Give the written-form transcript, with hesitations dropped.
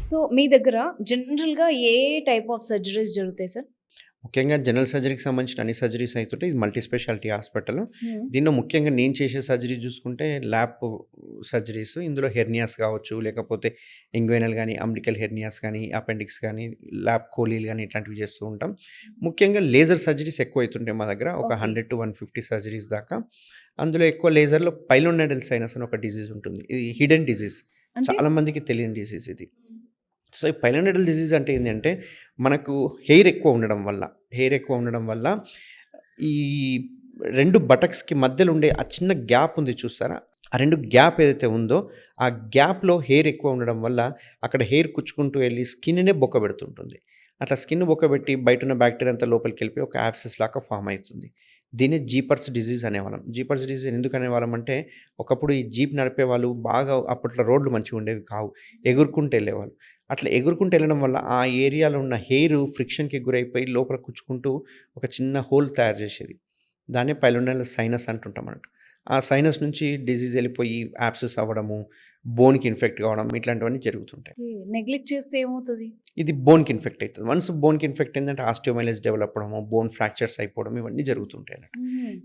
So మీ దగ్గర జనరల్‌గా ఏ type of surgeries జరుగుతాయి సార్? ముఖ్యంగా జనరల్ సర్జరీకి సంబంధించిన అన్ని సర్జరీస్ అయితుంటాయి. ఇది మల్టీ స్పెషాలిటీ హాస్పిటల్. హ్మ్. దీనిలో ముఖ్యంగా నేను చేసే సర్జరీ చూసుకుంటే ల్యాప్ సర్జరీస్. ఇందులో హెర్నియాస్ కావచ్చు, లేకపోతే ఇంగ్వినల్ గానీ, అంబిలికల్ హెర్నియాస్ గానీ, అపెండిక్స్ గానీ, ల్యాప్ కోలీలు గానీ ఇట్లాంటివి చేస్తూ ఉంటాం. ముఖ్యంగా లేజర్ సర్జరీస్ ఎక్కువైతుంటాయి మా దగ్గర. ఒక ఓకే. 100-150 సర్జరీస్ దాకా. అందులో ఎక్కువ లేజర్‌లో పైలోనైడల్ సైనస్ అని ఒక డిసీజ్ ఉంటుంది. ఇది హిడెన్ డిసీజ్. అంటే? చాలా మందికి తెలియని డిసీజ్ ఇది. సో, ఈ పైలోనైడల్ డిసీజ్ అంటే ఏందంటే, మనకు హెయిర్ ఎక్కువ ఉండడం వల్ల ఈ 2 బటక్స్‌కి మధ్యలో ఉండే ఆ చిన్న గ్యాప్ ఉంది చూసారా? ఆ 2 గ్యాప్ ఏదైతే ఉందో, ఆ గ్యాప్‌లో హెయిర్ ఎక్కువ ఉండడం వల్ల, అక్కడ హెయిర్ కుచ్చుకుంటూ ఎళ్లి స్కిన్‌నే బొక్కబెడుతుంటుంది. అట్లా స్కిన్ బొక్కబెట్టి బయటున్న బాక్టీరియా అంతా లోపలికెళ్ళిపోయి ఒక యాబ్సెస్ లాగా ఫార్మ్ అయితుంది. దీన్ని జీపర్స్ డిసీజ్ అనేవాళ్ళం. జీపర్స్ డిసీజ్ ఎందుకు అనేవాళ్ళం అంటే, ఒకప్పుడు ఈ జీప్ నడిపేవాళ్ళు బాగా అప్పట్లో రోడ్లు మంచిగుండేవి కావు. ఎగురుకుంటూ ఎళ్ళేవాళ్ళు. అట్లా ఎగురుకుంటూ ఎళ్ళడం వల్ల ఆ ఏరియాలో ఉన్న హెయిర్ ఫ్రిక్షన్‌కి గురైపోయి లోపల కుచ్చుకుంటూ ఒక చిన్న హోల్ తయారు చేసేది. దాన్నే పైలోనల్ సైనస్ అంటుంటామన్నట్టు. ఆ సైనస్ నుంచి డిసీజ్ ఎళ్ళిపోయి యాబ్సెస్ అవ్వడము, బోన్‌కి ఇన్ఫెక్ట్ కావడం ఇట్లాంటివన్నీ జరుగుతుంటాయి. ఓకే. నెగ్లెక్ట్ చేస్తే ఏమవుతది? ఇది బోన్‌కి ఇన్ఫెక్ట్ అయితది. వన్స్ బోన్‌కి ఇన్ఫెక్ట్ అయిందంటే ఆస్టియోమైలిస్ డెవలప్ అవ్వడము, బోన్ ఫ్రాక్చర్స్ అయిపోవడం ఇవన్నీ జరుగుతుంటాయన్నట్టు. హుహు.